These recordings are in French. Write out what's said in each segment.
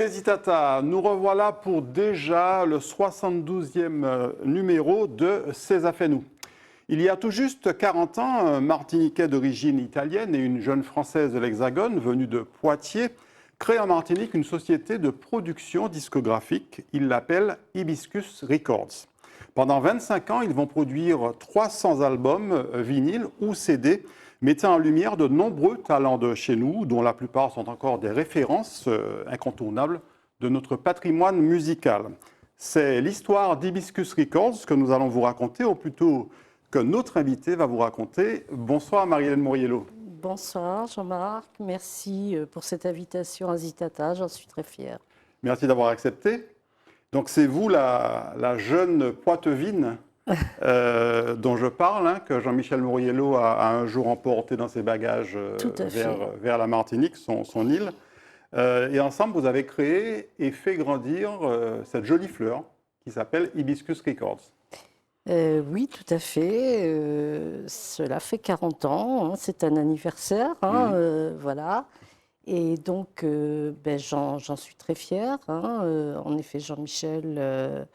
Zitata, nous revoilà pour déjà le 72e numéro de C'est a fait nous. Il y a tout juste 40 ans, un Martiniquais d'origine italienne et une jeune Française de l'Hexagone venue de Poitiers créent en Martinique une société de production discographique. Ils l'appellent Hibiscus Records. Pendant 25 ans, ils vont produire 300 albums vinyles ou CD, mettant en lumière de nombreux talents de chez nous, dont la plupart sont encore des références incontournables de notre patrimoine musical. C'est l'histoire d'Hibiscus Records que nous allons vous raconter, ou plutôt que notre invité va vous raconter. Bonsoir Marie-Hélène Moriello. Bonsoir Jean-Marc, merci pour cette invitation à Zitata, j'en suis très fière. Merci d'avoir accepté. Donc c'est vous la jeune Poitevine dont je parle, hein, que Jean-Michel Moriello a un jour emporté dans ses bagages vers la Martinique, son île. Et ensemble, vous avez créé et fait grandir cette jolie fleur qui s'appelle Hibiscus Records. Oui, tout à fait. Cela fait 40 ans, hein, c'est un anniversaire, hein, voilà. Et donc, j'en suis très fière. Hein. En effet, Jean-Michel,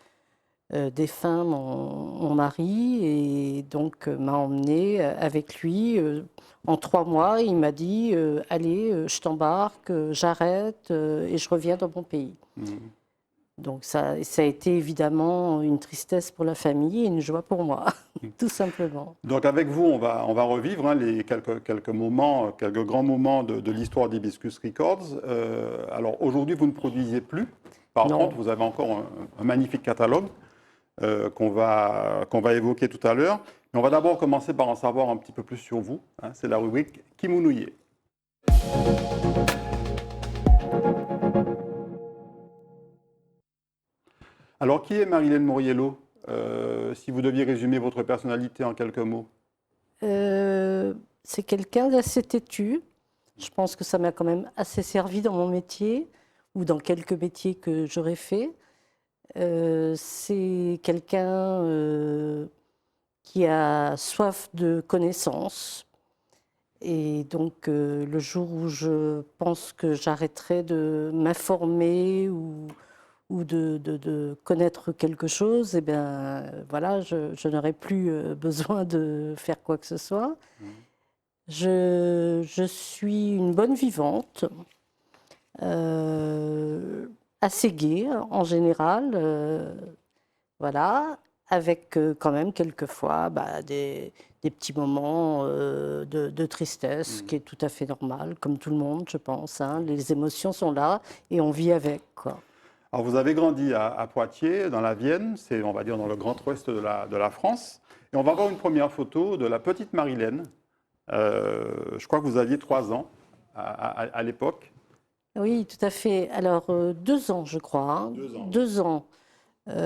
défunt mon mari, et donc m'a emmenée avec lui. En 3 mois, il m'a dit allez, je t'embarque, j'arrête et je reviens dans mon pays. Donc ça a été évidemment une tristesse pour la famille et une joie pour moi, tout simplement. Donc avec vous, on va revivre les quelques moments, quelques grands moments de l'histoire d'Hibiscus Records. Alors aujourd'hui, vous ne produisez plus. Par contre, vous avez encore un magnifique catalogue qu'on va évoquer tout à l'heure. Mais on va d'abord commencer par en savoir un petit peu plus sur vous. Hein. C'est la rubrique Kimounouye. Alors, qui est Marie-Hélène Moriello, si vous deviez résumer votre personnalité en quelques mots? C'est quelqu'un d'assez têtu. Je pense que ça m'a quand même assez servi dans mon métier, ou dans quelques métiers que j'aurais fait. C'est quelqu'un qui a soif de connaissances. Et donc, le jour où je pense que j'arrêterai de m'informer ou de connaître quelque chose, eh bien, voilà, je n'aurai plus besoin de faire quoi que ce soit. Je suis une bonne vivante, assez gaie en général, voilà, avec quand même quelquefois des petits moments de tristesse, qui est tout à fait normal, comme tout le monde, je pense. Hein. Les émotions sont là et on vit avec, quoi. Alors, vous avez grandi à Poitiers, dans la Vienne, c'est, on va dire, dans le grand ouest de la France. Et on va voir une première photo de la petite Marie-Hélène. Je crois que vous aviez 3 ans à l'époque. Oui, tout à fait. Alors, 2 ans, je crois. Hein. 2 ans. 2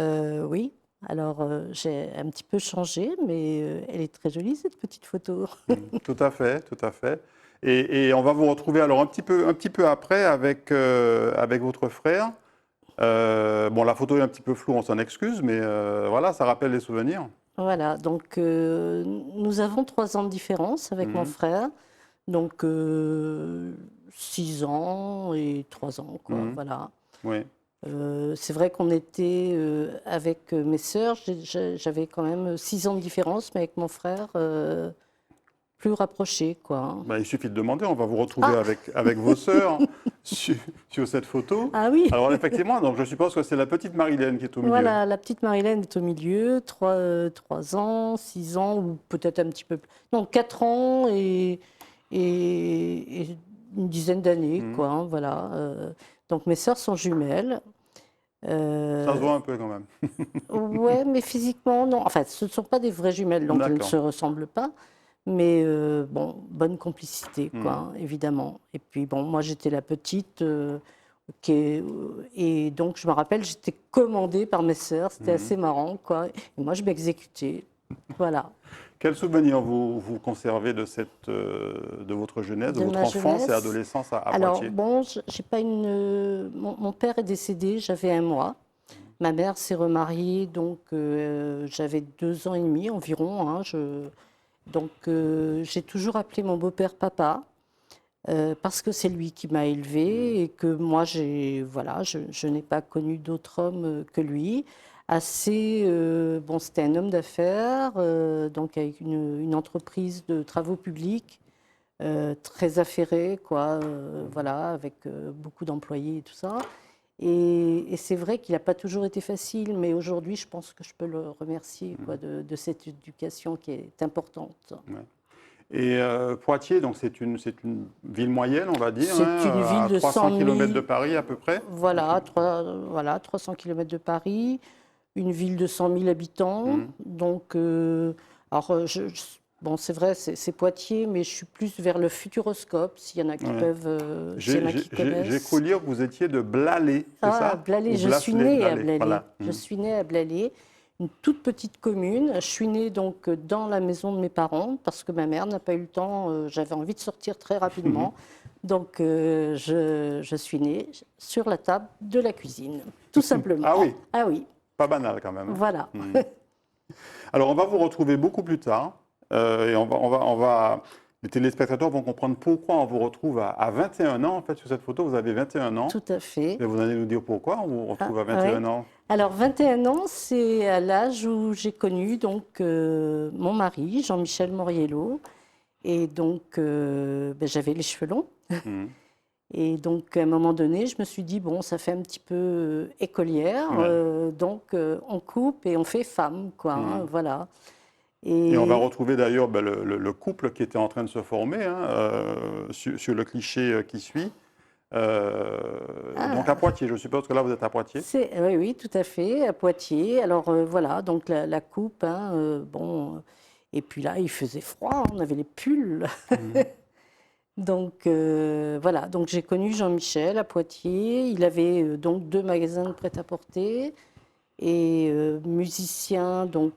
ans, oui. Alors, j'ai un petit peu changé, mais elle est très jolie, cette petite photo. Tout à fait, tout à fait. Et on va vous retrouver alors un petit peu après avec votre frère. Bon, la photo est un petit peu floue, on s'en excuse, mais voilà, ça rappelle les souvenirs. Voilà, donc nous avons 3 ans de différence avec mon frère. Donc 6 ans et 3 ans, quoi, voilà. Oui. C'est vrai qu'on était avec mes sœurs, j'avais quand même 6 ans de différence, mais avec mon frère, plus rapproché, quoi. Il suffit de demander, on va vous retrouver avec vos sœurs sur cette photo. Ah oui. Alors effectivement, donc je suppose que c'est la petite Marie-Hélène qui est au milieu. Voilà, la petite Marie-Hélène est au milieu, 3 ans, 6 ans, ou peut-être un petit peu plus. Non, 4 ans et une dizaine d'années, quoi, hein, voilà. Donc mes sœurs sont jumelles. Ça se voit un peu quand même. Ouais, mais physiquement, non. Enfin, ce ne sont pas des vraies jumelles, donc elles ne se ressemblent pas. Mais bon, bonne complicité, quoi, hein, évidemment. Et puis bon, moi j'étais la petite, et donc je me rappelle, j'étais commandée par mes sœurs, c'était assez marrant, quoi. Et moi je m'exécutais, voilà. Quel souvenir vous conservez de votre jeunesse, de votre enfance et adolescence à Poitiers? Alors bon, j'ai pas mon père est décédé, j'avais 1 mois. Ma mère s'est remariée, donc j'avais 2 ans et demi environ. Hein, donc j'ai toujours appelé mon beau-père papa. parce que c'est lui qui m'a élevée et que moi, voilà, je n'ai pas connu d'autre homme que lui. Bon, c'était un homme d'affaires, donc avec une entreprise de travaux publics, très affairée, quoi, voilà, avec beaucoup d'employés et tout ça. Et c'est vrai qu'il n'a pas toujours été facile, mais aujourd'hui, je pense que je peux le remercier, quoi, de cette éducation qui est importante. Ouais. Et Poitiers, donc c'est une ville moyenne, on va dire, C'est hein, une ville à de 300 100 km 000, de Paris à peu près. voilà, voilà, 300 km de Paris, une ville de 100 000 habitants. Mhm. Donc, alors, bon, c'est vrai, c'est Poitiers, mais je suis plus vers le Futuroscope, s'il y en a qui Ouais. peuvent, s'il y en a qui J'ai connaissent. cru lire que vous étiez de Blalay, c'est Ah, ça? Blalay, Ou je suis Blasley, née à Blalay, Blalay. voilà. Je suis née à Blalay, une toute petite commune. Je suis née donc dans la maison de mes parents parce que ma mère n'a pas eu le temps. J'avais envie de sortir très rapidement. Donc je suis née sur la table de la cuisine, tout simplement. Ah oui, Ah oui, pas banal quand même, hein. voilà. Alors, on va vous retrouver beaucoup plus tard. Et les téléspectateurs vont comprendre pourquoi on vous retrouve à 21 ans. En fait, sur cette photo, vous avez 21 ans. Tout à fait. Et vous allez nous dire pourquoi on vous retrouve à Ah, 21 ouais. ans. Alors, 21 ans, c'est à l'âge où j'ai connu donc, mon mari, Jean-Michel Moriello. Et donc, j'avais les cheveux longs. Mhm. Et donc, à un moment donné, je me suis dit, bon, ça fait un petit peu écolière. Ouais. Donc, on coupe et on fait femme, quoi, hein, voilà. Et on va retrouver d'ailleurs le couple qui était en train de se former, hein, sur le cliché qui suit. Donc à Poitiers, je suppose que là vous êtes à Poitiers. Oui, oui, tout à fait, à Poitiers. Alors voilà, donc la coupe, hein, bon, et puis là, il faisait froid, on avait les pulls. Donc voilà, donc j'ai connu Jean-Michel à Poitiers. Il avait donc 2 magasins de prêt-à-porter et musicien, donc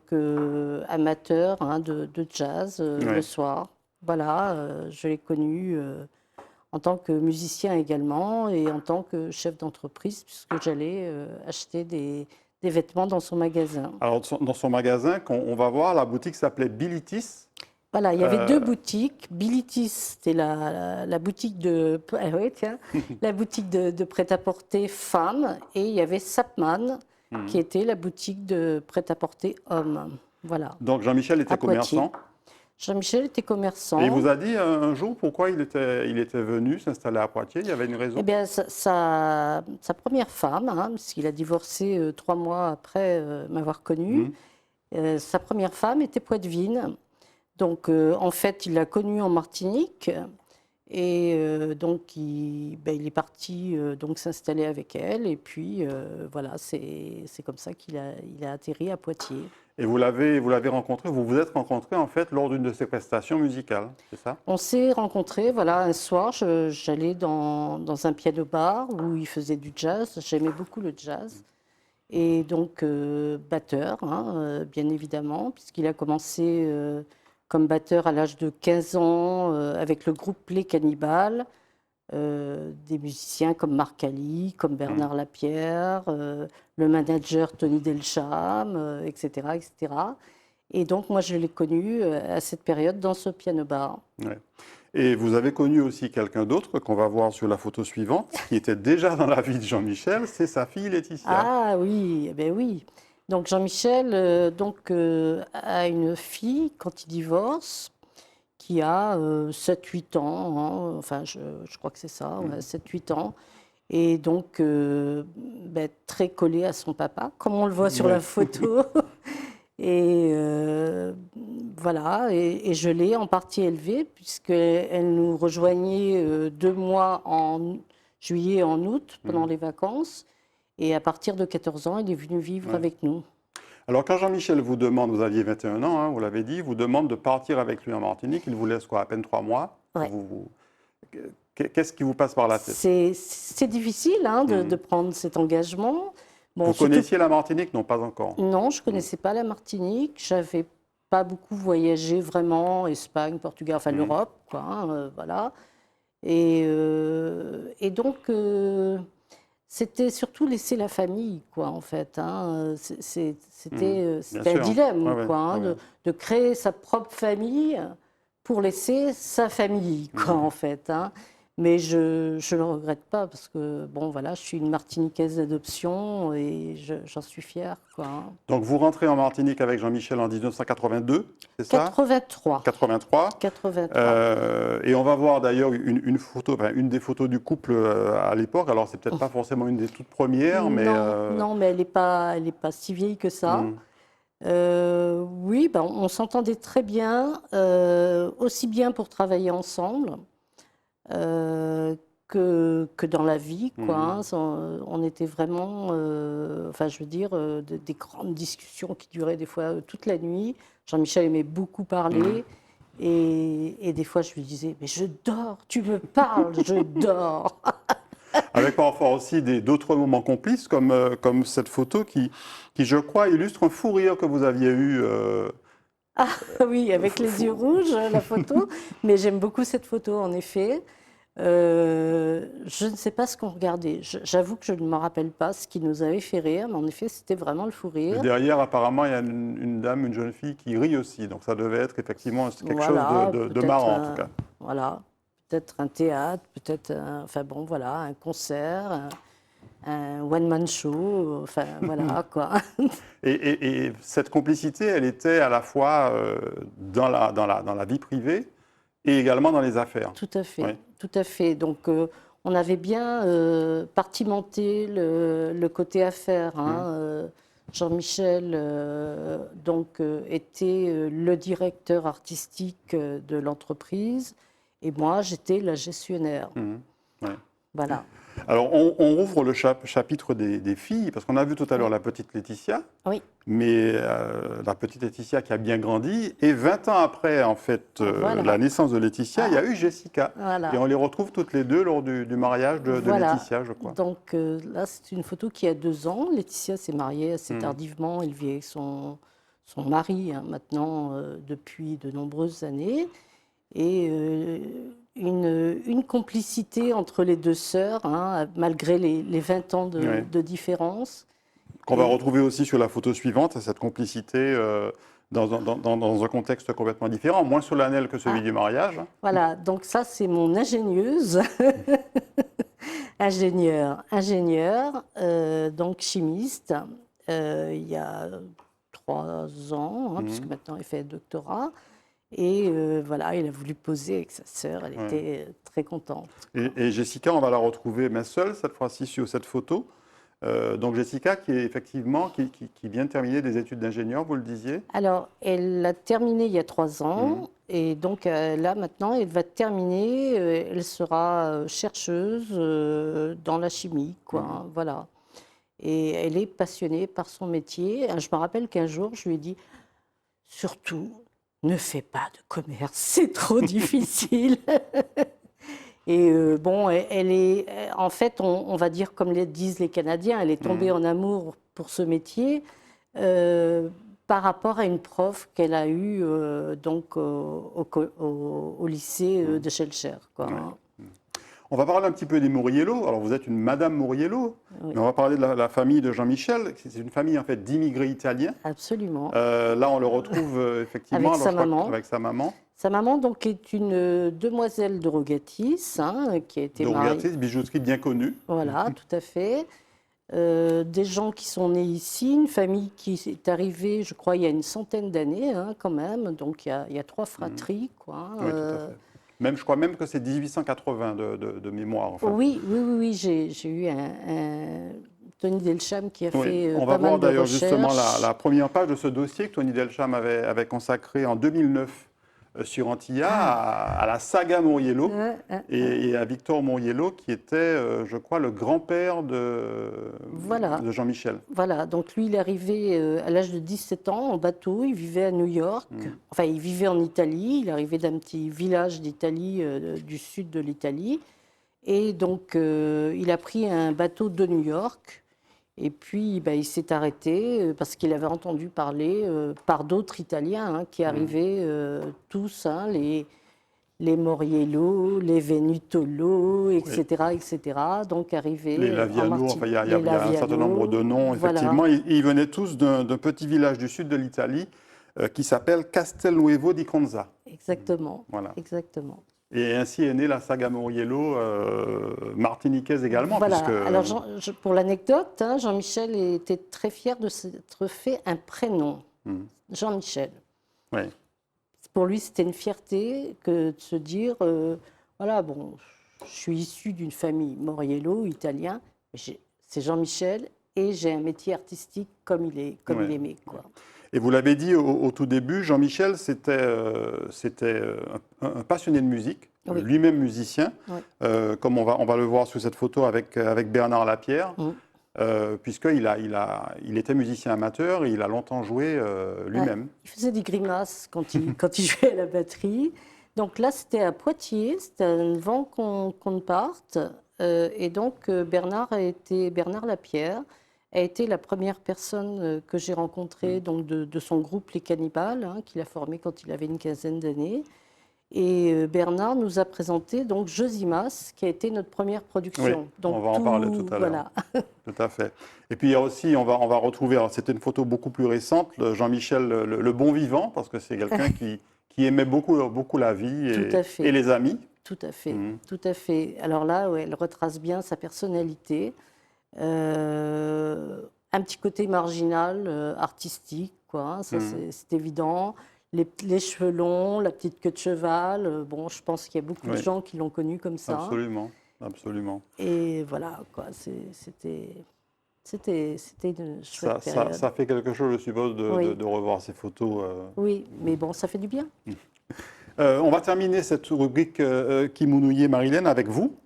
amateur, hein, de jazz le Ouais. soir. Voilà, je l'ai connu en tant que musicien également et en tant que chef d'entreprise, puisque j'allais acheter des vêtements dans son magasin. Alors dans son magasin, on va voir, la boutique s'appelait Bilitis. Voilà, il y avait 2 boutiques. Bilitis, c'était la boutique de, ah ouais, tiens, la boutique de prêt-à-porter femmes, et il y avait Sapman, qui était la boutique de prêt-à-porter hommes. Voilà, Donc Jean-Michel était à Poitiers. commerçant. Jean-Michel était commerçant. Et il vous a dit un jour pourquoi il était venu s'installer à Poitiers? Il y avait une raison? Eh bien, sa première femme, hein, parce qu'il a divorcé 3 mois après m'avoir connue, sa première femme était poitevine. Donc, en fait, il l'a connue en Martinique et donc il est parti donc s'installer avec elle. Et puis, voilà, c'est comme ça qu'il a atterri à Poitiers. Et vous l'avez rencontré, vous vous êtes rencontrés en fait lors d'une de ses prestations musicales, c'est ça? On s'est rencontrés, voilà, un soir, j'allais dans un piano-bar où il faisait du jazz. J'aimais beaucoup le jazz. Et donc, batteur, hein, bien évidemment, puisqu'il a commencé comme batteur à l'âge de 15 ans avec le groupe Les Cannibales, des musiciens comme Marc Ali, comme Bernard Lapierre, le manager Tony Delcham, etc., etc. Et donc, moi, je l'ai connu à cette période dans ce piano-bar. Ouais. Et vous avez connu aussi quelqu'un d'autre qu'on va voir sur la photo suivante, qui était déjà dans la vie de Jean-Michel, c'est sa fille Laetitia. Ah oui, eh ben oui. Donc Jean-Michel a une fille quand il divorce qui a 7-8 ans, hein, enfin je crois que c'est ça, ouais, 7-8 ans. Et donc très collé à son papa, comme on le voit sur Ouais. la photo. Et voilà, et je l'ai en partie élevée, puisqu'elle nous rejoignait 2 mois en juillet et en août, pendant les vacances. Et à partir de 14 ans, il est venu vivre Ouais. avec nous. Alors quand Jean-Michel vous demande, vous aviez 21 ans, hein, vous l'avez dit, vous demande de partir avec lui en Martinique, il vous laisse quoi, à peine 3 mois? Ouais. Qu'est-ce qui vous passe par la tête? C'est difficile hein, de prendre cet engagement. Bon, Vous surtout- connaissiez la Martinique? Non, pas encore. Non, je ne connaissais pas la Martinique. J'avais pas beaucoup voyagé vraiment, Espagne, Portugal, enfin l'Europe, quoi, hein, voilà. Et donc, c'était surtout laisser la famille, quoi, en fait, hein. C'était Bien un sûr. dilemme, Ouais, ouais, quoi, hein, ouais. de créer sa propre famille pour laisser sa famille, quoi, en fait, hein. Mais je ne le regrette pas parce que, bon, voilà, je suis une Martiniquaise d'adoption et j'en suis fière, quoi. Donc vous rentrez en Martinique avec Jean-Michel en 1982, c'est ça? 83. 83. 83. Et on va voir d'ailleurs une photo, enfin, une des photos du couple à l'époque. Alors c'est peut-être pas forcément une des toutes premières, mais Non, non, mais elle est pas si vieille que ça. Oui, ben, on s'entendait très bien, aussi bien pour travailler ensemble que dans la vie, quoi. Hein. On était vraiment, enfin, je veux dire, des grandes discussions qui duraient des fois toute la nuit. Jean-Michel aimait beaucoup parler. Et des fois, je lui disais, mais je dors, tu me parles, je dors. avec parfois aussi d'autres moments complices, comme cette photo qui, je crois, illustre un fou rire que vous aviez eu. Ah oui, avec les yeux rouges, la photo. Mais j'aime beaucoup cette photo, en effet. Je ne sais pas ce qu'on regardait. J'avoue que je ne me rappelle pas ce qui nous avait fait rire, mais en effet, c'était vraiment le fou Et rire. derrière, apparemment, il y a une dame, une jeune fille qui rit aussi. Donc ça devait être effectivement quelque chose Voilà, de marrant, en tout cas. voilà, peut-être un théâtre, peut-être, enfin bon, voilà, un concert, un one-man show, enfin voilà, quoi. Et cette complicité, elle était à la fois dans la vie privée et également dans les affaires. Tout à fait, Oui. tout à fait. Donc, on avait bien partimenté le côté affaires. Hein. Jean-Michel donc était le directeur artistique de l'entreprise et moi, j'étais la gestionnaire. Ouais. Voilà. Alors, on rouvre le chapitre des filles, parce qu'on a vu tout à l'heure la petite Laetitia, Oui, mais la petite Laetitia qui a bien grandi. Et 20 ans après, en fait, Voilà. la naissance de Laetitia, il y a eu Jessica. Voilà. Et on les retrouve toutes les deux lors du mariage de voilà. Laetitia, je crois. Donc là, c'est une photo qui a 2 ans. Laetitia s'est mariée assez tardivement. Elle vit avec son mari hein, maintenant depuis de nombreuses années. Et une complicité entre les 2 sœurs, hein, malgré les 20 ans Oui. de différence. Qu'on va Et- retrouver aussi sur la photo suivante, cette complicité dans un contexte complètement différent, moins solennel que celui du mariage. Voilà, donc ça, c'est mon ingénieuse. Ingénieur, donc chimiste, il y a 3 ans, hein, puisque maintenant il fait doctorat. Et voilà, il a voulu poser avec sa sœur, elle était très contente. Et Jessica, on va la retrouver mais seule cette fois-ci sur cette photo. Donc Jessica qui est effectivement qui vient de terminer des études d'ingénieur, vous le disiez. Alors, elle a terminé il y a 3 ans, et donc là maintenant, elle va terminer, elle sera chercheuse dans la chimie, quoi, hein, voilà. Et elle est passionnée par son métier. Je me rappelle qu'un jour, je lui ai dit, surtout, ne fais pas de commerce, c'est trop difficile. Et bon, elle est, en fait, on va dire comme disent les Canadiens, elle est tombée en amour pour ce métier par rapport à une prof qu'elle a eue donc au lycée de Schellcher, quoi. On va parler un petit peu des Mouriello. Alors vous êtes une Madame Mouriello, mais on va parler de la famille de Jean-Michel. C'est une famille en fait d'immigrés italiens. Absolument. Là, on le retrouve effectivement Avec sa maman. avec sa maman. Sa maman donc est une demoiselle de Rogatis, hein, qui a été mariée. Rogatis, bijouterie bien connue. Voilà, tout à fait. Des gens qui sont nés ici, une famille qui est arrivée, je crois, il y a une centaine d'années, hein, quand même. Donc il y a 3 fratries, quoi. Oui, tout à fait. Même, je crois même que c'est 1880 de mémoire. Enfin. Oui, j'ai eu un Tony Delcham qui a fait on va pas mal voir de d'ailleurs recherches. justement la première page de ce dossier que Tony Delcham avait consacré en 2009 sur Antilla à la saga Mouriello et à Victor Mouriello qui était, je crois, le grand-père de Jean-Michel. Voilà, donc lui il est arrivé à l'âge de 17 ans en bateau, il vivait à New York, enfin il vivait en Italie, il est arrivé d'un petit village d'Italie, du sud de l'Italie, et donc il a pris un bateau de New York. Et puis, il s'est arrêté parce qu'il avait entendu parler par d'autres Italiens hein, qui arrivaient tous, hein, les Moriello, les Venutolo, etc., etc. Donc, arrivaient les Laviano, enfin, il y a un certain nombre de noms, effectivement. Voilà. Ils venaient tous d'un petit village du sud de l'Italie qui s'appelle Castelnuovo di Conza. Exactement. Voilà. Exactement. Et ainsi est née la saga Moriello, martiniquaise également. Voilà. Puisque... Alors, pour l'anecdote, hein, Jean-Michel était très fier de s'être fait un prénom, Jean-Michel. Oui. Pour lui, c'était une fierté que de se dire, voilà, bon, je suis issu d'une famille Moriello, italien, c'est Jean-Michel, et j'ai un métier artistique comme il aimait, quoi. Et vous l'avez dit au tout début, Jean-Michel, c'était un passionné de musique, Oui. lui-même musicien, Oui. comme on va le voir sur cette photo avec Bernard Lapierre, puisqu'il il était musicien amateur et il a longtemps joué lui-même. Il faisait des grimaces quand il jouait à la batterie. Donc là, c'était à Poitiers, c'était un vent qu'on parte. Et donc, Bernard Lapierre a été la première personne que j'ai rencontrée donc de son groupe Les Cannibales, hein, qu'il a formé quand il avait une quinzaine d'années. Et Bernard nous a présenté donc Josimas, qui a été notre première production. Oui, donc, on va en parler tout à l'heure. Voilà. Tout à fait. Et puis il y a aussi, on va retrouver, c'était une photo beaucoup plus récente, Jean-Michel le bon vivant, parce que c'est quelqu'un qui aimait beaucoup la vie et les amis. Tout à fait, tout à fait. Alors là, ouais, elle retrace bien sa personnalité. Un petit côté marginal, artistique, quoi, hein, ça c'est évident. Les cheveux longs, la petite queue de cheval, bon, je pense qu'il y a beaucoup de gens qui l'ont connu comme ça. Absolument, absolument. Et voilà, quoi, c'était une chouette période. Ça fait quelque chose, je suppose, de revoir ces photos. Oui, mais bon, ça fait du bien. On va terminer cette rubrique Kimounouye Marilène avec vous.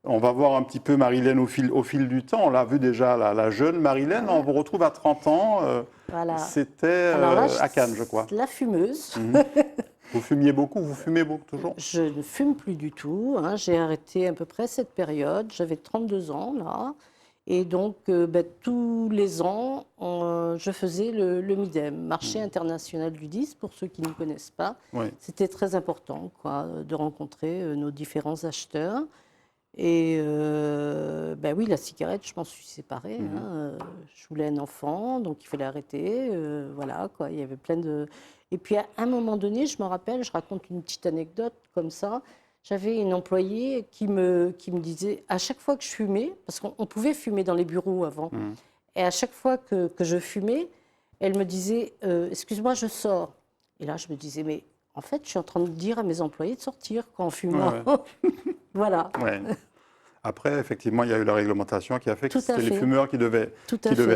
On va voir un petit peu Marilène au fil du temps. On l'a vu déjà, la jeune Marilène. On vous retrouve à 30 ans. Voilà. C'était à Cannes, je crois. La fumeuse. Vous fumiez beaucoup? Vous fumez beaucoup toujours? Je ne fume plus du tout. Hein. J'ai arrêté à peu près cette période. J'avais 32 ans, là. Et donc, tous les ans, je faisais le MIDEM, Marché international du disque, pour ceux qui ne connaissent pas. Oui. C'était très important, quoi, de rencontrer nos différents acheteurs. Et oui, la cigarette, je m'en suis séparée. Hein. Je voulais un enfant, donc il fallait arrêter. Voilà, quoi. Il y avait plein de... Et puis, à un moment donné, je me rappelle, je raconte une petite anecdote comme ça. J'avais une employée qui me disait, à chaque fois que je fumais, parce qu'on pouvait fumer dans les bureaux avant, et à chaque fois que je fumais, elle me disait, excuse-moi, je sors. Et là, je me disais, mais en fait, je suis en train de dire à mes employés de sortir quand on fume. Ouais. Voilà. Ouais. Après, effectivement, il y a eu la réglementation qui a fait que c'était les fait. fumeurs qui devaient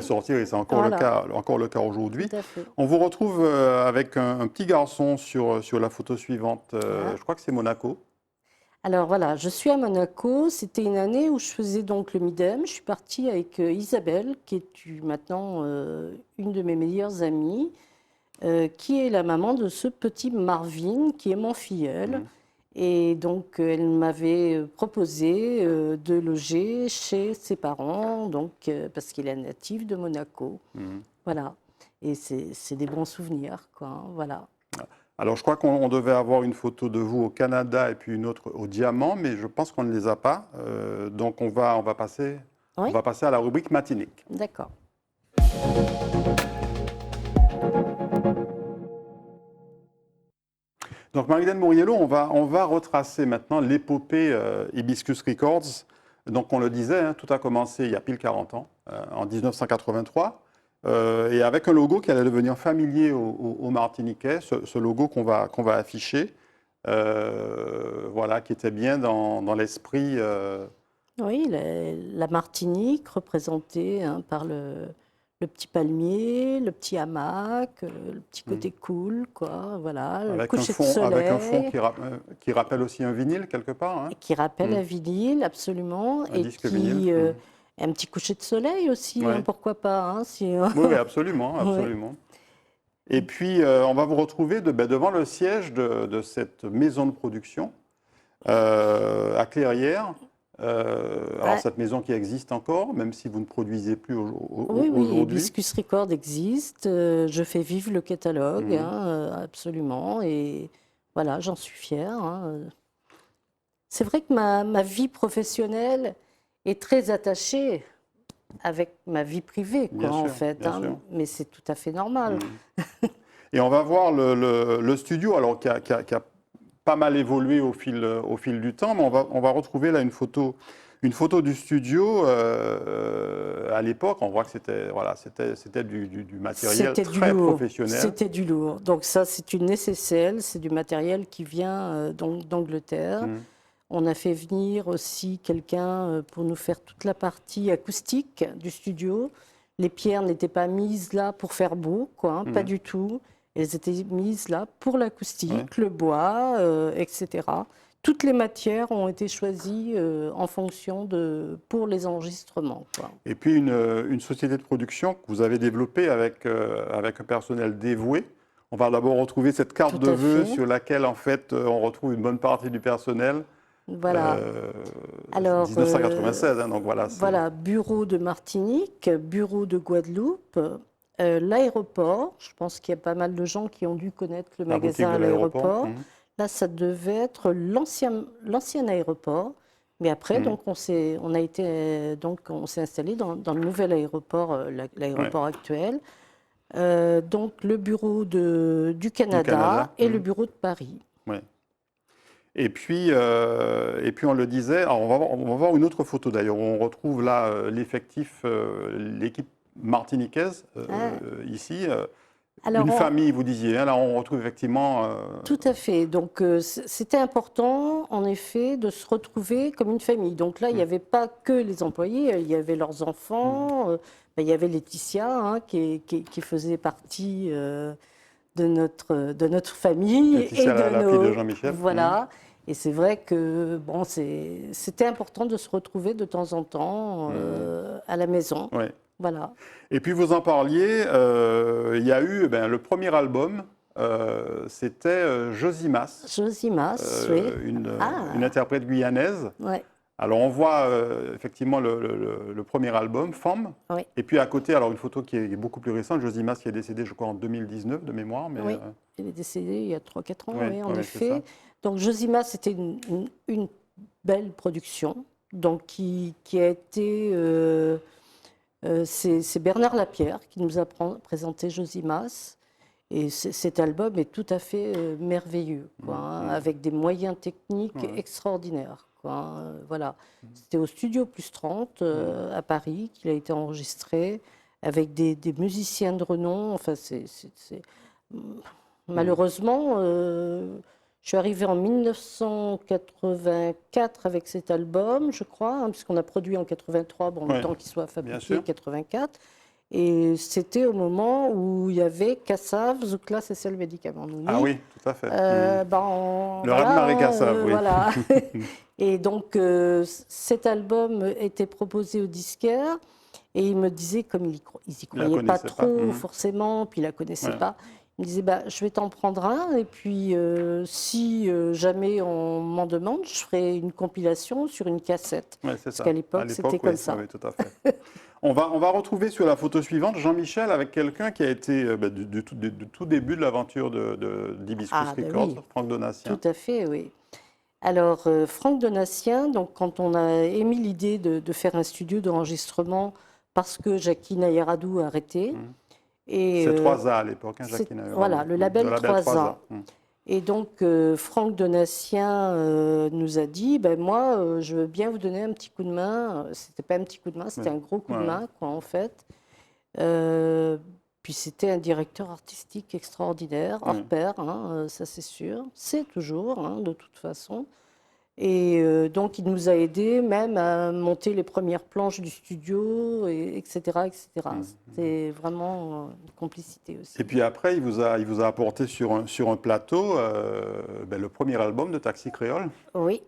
sortir, et c'est encore le cas aujourd'hui. On vous retrouve avec un petit garçon sur la photo suivante. Je crois que c'est Monaco. Alors voilà, je suis à Monaco. C'était une année où je faisais donc le MIDEM. Je suis partie avec Isabelle, qui est maintenant une de mes meilleures amies, qui est la maman de ce petit Marvin, qui est mon filleul. Et donc, elle m'avait proposé de loger chez ses parents, donc, parce qu'il est natif de Monaco. Voilà. Et c'est des bons souvenirs, quoi. Hein, voilà. Alors, je crois qu'on devait avoir une photo de vous au Canada et puis une autre au Diamant, mais je pense qu'on ne les a pas. Donc, on va passer à la rubrique Matinique. D'accord. Donc, Marilène Moriello, on va retracer maintenant l'épopée Hibiscus Records. Donc, on le disait, hein, tout a commencé il y a pile 40 ans, en 1983. Et avec un logo qui allait devenir familier aux Martiniquais, ce logo qu'on va afficher, voilà, qui était bien dans l'esprit. Oui, la Martinique représentée par le petit palmier, le petit hamac, le petit côté cool, quoi, voilà, le coucher de soleil. Avec un fond qui rappelle aussi un vinyle quelque part. Hein. Qui rappelle un vinyle, absolument. Un disque vinyle. Un petit coucher de soleil aussi, hein, pourquoi pas. Hein, Oui, absolument, absolument. Ouais. Et puis, on va vous retrouver devant le siège de cette maison de production à Clairières. Alors, cette maison qui existe encore, même si vous ne produisez plus aujourd'hui. Oui, Hibiscus Records existe. Je fais vivre le catalogue, absolument. Et voilà, j'en suis fière. Hein. C'est vrai que ma vie professionnelle est très attachée avec ma vie privée, quoi, en fait. Hein, mais c'est tout à fait normal. Et on va voir le studio, alors qui a pas mal évolué au fil du temps, mais on va retrouver là une photo du studio à l'époque. On voit que c'était du matériel C'était du très lourd. professionnel. C'était du lourd. Donc ça, c'est une SSL, c'est du matériel qui vient donc d'Angleterre. Mm. On a fait venir aussi quelqu'un pour nous faire toute la partie acoustique du studio. Les pierres n'étaient pas mises là pour faire beau, quoi, hein, pas du tout. Elles étaient mises là pour l'acoustique, le bois, etc. Toutes les matières ont été choisies en fonction pour les enregistrements, quoi. Et puis une société de production que vous avez développée avec un personnel dévoué. On va d'abord retrouver cette carte Tout de à vœux fait. sur laquelle en fait on retrouve une bonne partie du personnel. Voilà. Euh, Alors, 1996, hein, donc voilà. voilà, bureau de Martinique, bureau de Guadeloupe, l'aéroport. Je pense qu'il y a pas mal de gens qui ont dû connaître le La boutique magasin de à l'aéroport. l'aéroport. Là, ça devait être l'ancien aéroport. Mais après, donc, on s'est installé dans le nouvel aéroport, l'aéroport actuel. Donc, le bureau du Canada et le bureau de Paris. Ouais. Et puis on le disait, alors on va voir une autre photo d'ailleurs, où on retrouve là l'effectif, l'équipe martiniquaise, ici. Alors, Une famille, vous disiez, hein, là on retrouve effectivement... Tout à fait. Donc, c'était important, en effet, de se retrouver comme une famille. Donc là, il n'y avait pas que les employés, il y avait leurs enfants, il y avait Laetitia, hein, qui faisait partie de notre famille Laetitia, la fille de Jean-Michel. Voilà. Et c'est vrai que bon, c'était important de se retrouver de temps en temps à la maison. Ouais. Voilà. Et puis vous en parliez, il y a eu le premier album, c'était Josimas, Josimas, oui. une interprète guyanaise. Ouais. Alors on voit effectivement le premier album, Femme, Oui. et puis à côté, alors une photo qui est beaucoup plus récente, Josimas qui est décédé je crois en 2019 de mémoire. Mais, oui, il est décédé il y a 3-4 ans, oui, en c'est effet. ça. Donc Josimas, c'était une belle production donc, qui a été... c'est Bernard Lapierre qui nous a présenté Josimas. Et cet album est tout à fait merveilleux, quoi, hein, avec des moyens techniques extraordinaires, quoi, hein, voilà. C'était au Studio Plus 30 à Paris qu'il a été enregistré avec des musiciens de renom. Enfin, Malheureusement, je suis arrivée en 1984 avec cet album, je crois, hein, puisqu'on a produit en 83, bon, le temps qu'il soit fabriqué, 84. Et c'était au moment où il y avait Cassav, Zouklas et Sel Médicament Nouni. Ah oui, tout à fait. Le rat de marée Cassav, oui. Voilà. Et donc, cet album était proposé au disquaire. Et il me disait, comme ils n'y croyaient pas trop, forcément, puis il ne la connaissait pas, il me disait, je vais t'en prendre un, et puis si jamais on m'en demande, je ferai une compilation sur une cassette. Parce qu'à l'époque, c'était comme ça. Oui, tout à fait. On va retrouver sur la photo suivante Jean-Michel avec quelqu'un qui a été du tout début de l'aventure d'Hibiscus Records, oui. Franck Donatien. Tout à fait, oui. Alors, Franck Donatien, donc, quand on a émis l'idée de faire un studio d'enregistrement parce que Jackie Nayaradou a arrêté. C'est 3A à l'époque, hein, Jackie Nayaradou. Voilà, le label 3A. Et donc, Franck Donatien nous a dit, moi, je veux bien vous donner un petit coup de main. C'était pas un petit coup de main, c'était un gros coup de main, quoi, en fait. Puis c'était un directeur artistique extraordinaire, hors pair, hein, ça c'est sûr. C'est toujours, hein, de toute façon. Et donc, il nous a aidés même à monter les premières planches du studio, etc. etc. C'était vraiment une complicité aussi. Et puis après, il vous a apporté sur un plateau le premier album de Taxi Créole. Oui.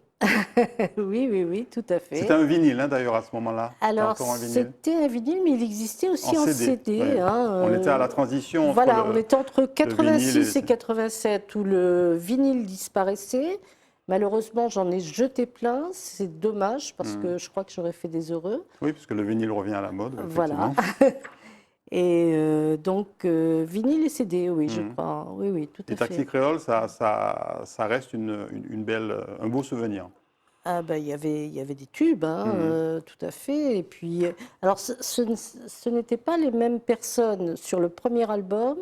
oui, tout à fait. C'était un vinyle, hein, d'ailleurs, à ce moment-là. Alors, c'était un vinyle, mais il existait aussi en CD. Ouais. Hein, on était à la transition. Voilà, on était entre 86 et 87, où le vinyle disparaissait. Malheureusement, j'en ai jeté plein. C'est dommage, parce que je crois que j'aurais fait des heureux. Oui, puisque le vinyle revient à la mode. Voilà. Et donc, vinyle et CD, oui, je crois. Oui, tout à fait. Et Taxi Créole, ça reste un beau souvenir. Ah il y avait des tubes, hein, tout à fait. Et puis, alors, ce n'étaient pas les mêmes personnes sur le premier album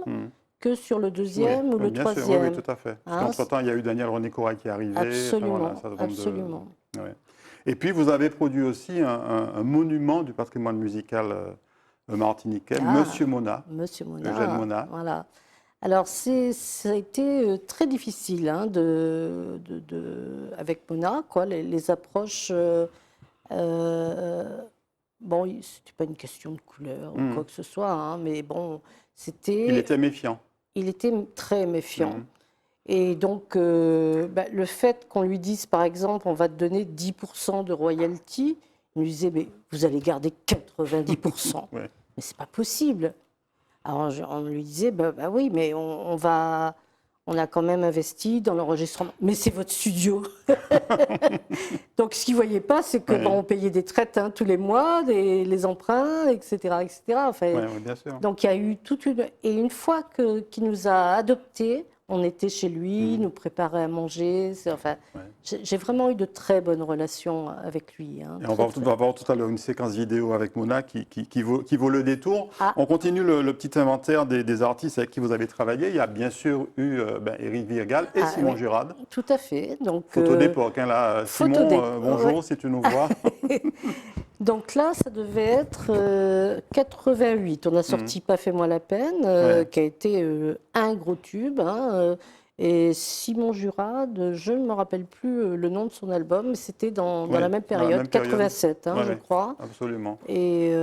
que sur le deuxième ou le bien sûr, troisième. oui, tout à fait. Parce Hein, qu'entre-temps, il y a eu Daniel René Coray qui est arrivé. absolument, Voilà, ça demande absolument. ouais. Et puis, vous avez produit aussi un monument du patrimoine musical martiniquais, Monsieur Mona. Monsieur Mona. Eugène Mona. Voilà. Alors, ça a été très difficile hein, avec Mona, quoi, les approches. Bon, c'était pas une question de couleur ou quoi que ce soit, hein, mais bon, c'était. Il était méfiant. Il était très méfiant. Et donc, le fait qu'on lui dise, par exemple, on va te donner 10% de royalty, il nous disait, mais vous allez garder 90%. Ouais. Mais c'est pas possible. Alors, on lui disait, bah oui, mais on a quand même investi dans l'enregistrement. Mais c'est votre studio. Donc, ce qu'ils ne voyaient pas, c'est que on payait des traites hein, tous les mois, les emprunts, etc. etc. Enfin, bien sûr. donc, il y a eu toute une... Et une fois qu'il nous a adoptés, on était chez lui, il nous préparait à manger. Enfin, j'ai vraiment eu de très bonnes relations avec lui. Hein, et on va voir tout à l'heure une séquence vidéo avec Mona qui vaut le détour. On continue le petit inventaire des artistes avec qui vous avez travaillé. Il y a bien sûr eu Éric Virgal et Simon Jurade. Tout à fait. Donc, photo d'époque. Hein, là. Simon, bonjour si tu nous vois. Donc là, ça devait être 88. On a sorti Pas fais-moi la peine, qui a été un gros tube. Hein, et Simon Jurade, je ne me rappelle plus le nom de son album, mais c'était dans la même période, 87, hein, je crois. Absolument. Et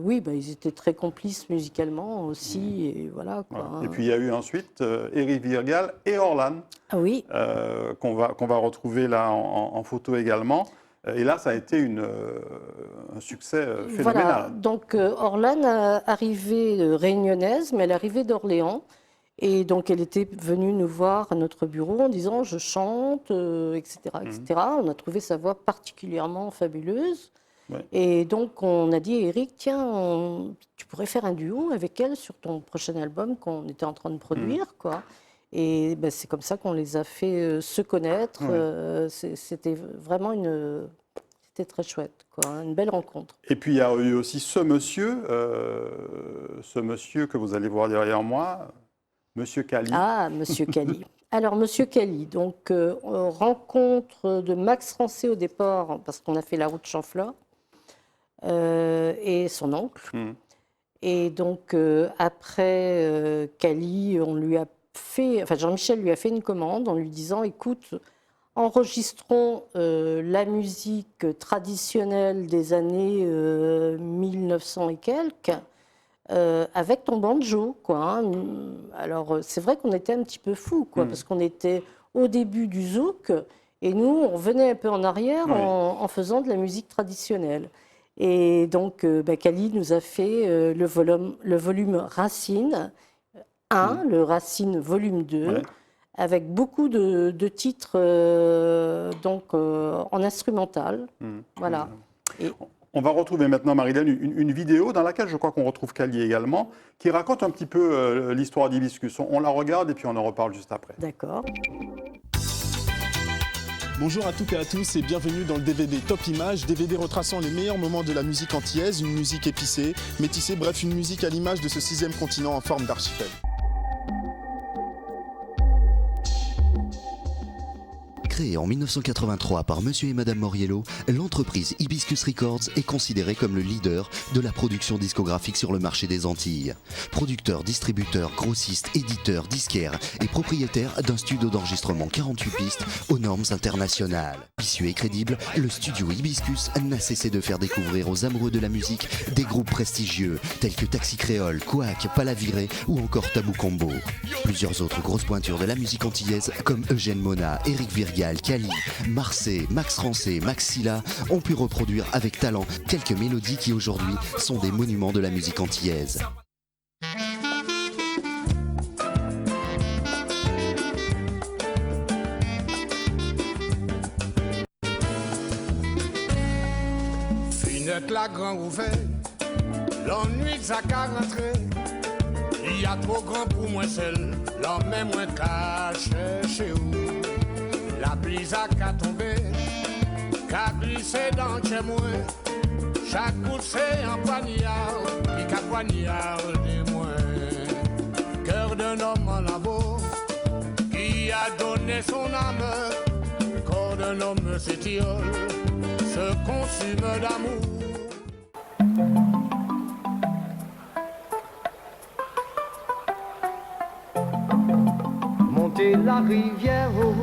oui, ils étaient très complices musicalement aussi. Et voilà, quoi, hein. Et puis il y a eu ensuite Éric Virgal et Orlan, qu'on va retrouver là en photo également. Et là, ça a été un succès phénoménal. Voilà, donc Orlan arrivait réunionnaise, mais elle arrivait d'Orléans. Et donc, elle était venue nous voir à notre bureau en disant « je chante, etc. etc. » On a trouvé sa voix particulièrement fabuleuse. Ouais. Et donc, on a dit « Éric, tiens, tu pourrais faire un duo avec elle sur ton prochain album qu'on était en train de produire. » quoi. Et c'est comme ça qu'on les a fait se connaître. C'était vraiment c'était très chouette, quoi, une belle rencontre. Et puis, il y a eu aussi ce monsieur que vous allez voir derrière moi, Monsieur Cali. Ah, Monsieur Cali. Alors, Monsieur Cali, donc, rencontre de Max Rancé au départ, parce qu'on a fait la route Chanfleur, et son oncle. Et donc, après Cali, on lui a Jean-Michel lui a fait une commande en lui disant « Écoute, enregistrons la musique traditionnelle des années 1900 et quelques avec ton banjo. » quoi, hein. Alors, c'est vrai qu'on était un petit peu fous, quoi, parce qu'on était au début du zouk et nous, on revenait un peu en arrière en faisant de la musique traditionnelle. Et donc, Cali nous a fait le volume Racine 1, le Racine volume 2, avec beaucoup de titres en instrumental. Voilà. Et on va retrouver maintenant, Marilène, une vidéo dans laquelle je crois qu'on retrouve Cali également, qui raconte un petit peu l'histoire d'Hibiscus. On la regarde et puis on en reparle juste après. D'accord. Bonjour à toutes et à tous et bienvenue dans le DVD Top Image, DVD retraçant les meilleurs moments de la musique antillaise, une musique épicée, métissée, bref une musique à l'image de ce 6e continent en forme d'archipel. Créée en 1983 par Monsieur et Madame Moriello, l'entreprise Hibiscus Records est considérée comme le leader de la production discographique sur le marché des Antilles. Producteur, distributeur, grossiste, éditeur, disquaire et propriétaire d'un studio d'enregistrement 48 pistes aux normes internationales. Ambitieux et crédible, le studio Hibiscus n'a cessé de faire découvrir aux amoureux de la musique des groupes prestigieux tels que Taxi Créole, Couac, Palaviré ou encore Tabou Combo. Plusieurs autres grosses pointures de la musique antillaise comme Eugène Mona, Éric Virgal, Cali, Marcé, Max Rancé, Max Silla ont pu reproduire avec talent quelques mélodies qui aujourd'hui sont des monuments de la musique antillaise. Fenêtre la grande ouverte, l'ennui ça qu'à rentrer. Il y a trop grand pour moi seul, l'homme même moins caché chez vous. La pluie a qu'à tomber, qu'à glisser dans chez moi. Chaque coup c'est un poignard, qui qu'a poignard de moi. Cœur de d'un homme en labo qui a donné son âme. Corps d'un homme s'étiole, se consume d'amour. Monter la rivière, oh.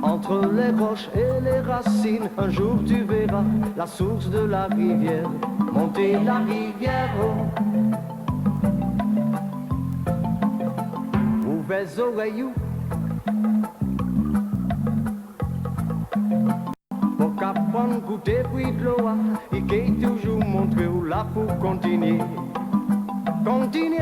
Entre les roches et les racines, un jour tu verras la source de la rivière. Monter la rivière, oh. Ouvrez les oreilles, pour qu'apprendre goûter puis de l'eau, il qui toujours montré où là pour continuer. Continuer.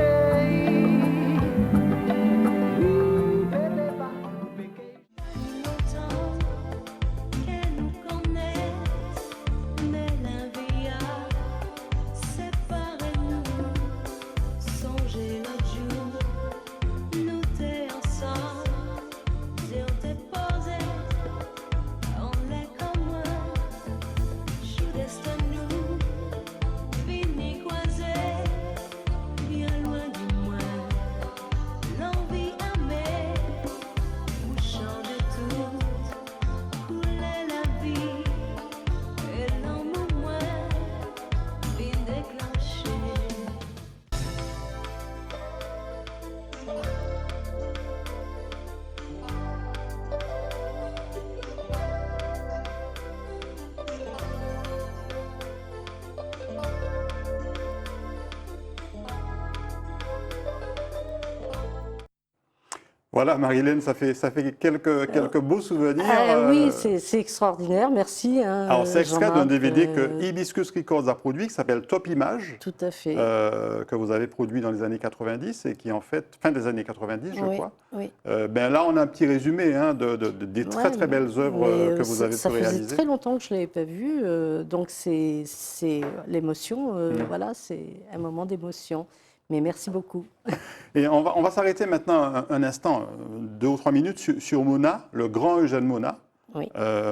Voilà, Marie-Hélène, ça fait quelques beaux souvenirs. Oui, c'est extraordinaire, merci. Alors, c'est extrait d'un Jean-Marc, DVD que Hibiscus Records a produit, qui s'appelle Top Image, Tout à fait. que vous avez produit dans les années 90 et qui, en fait, fin des années 90, je Oui, crois. oui. Ben là, on a un petit résumé des très, très belles œuvres Mais, que vous avez pu ça faisait réaliser. très longtemps que je ne l'avais pas vu, donc c'est l'émotion, voilà, c'est un moment d'émotion. Mais merci beaucoup. Et on va s'arrêter maintenant un instant, 2 ou 3 minutes, sur Mona, le grand Eugène Mona. Oui.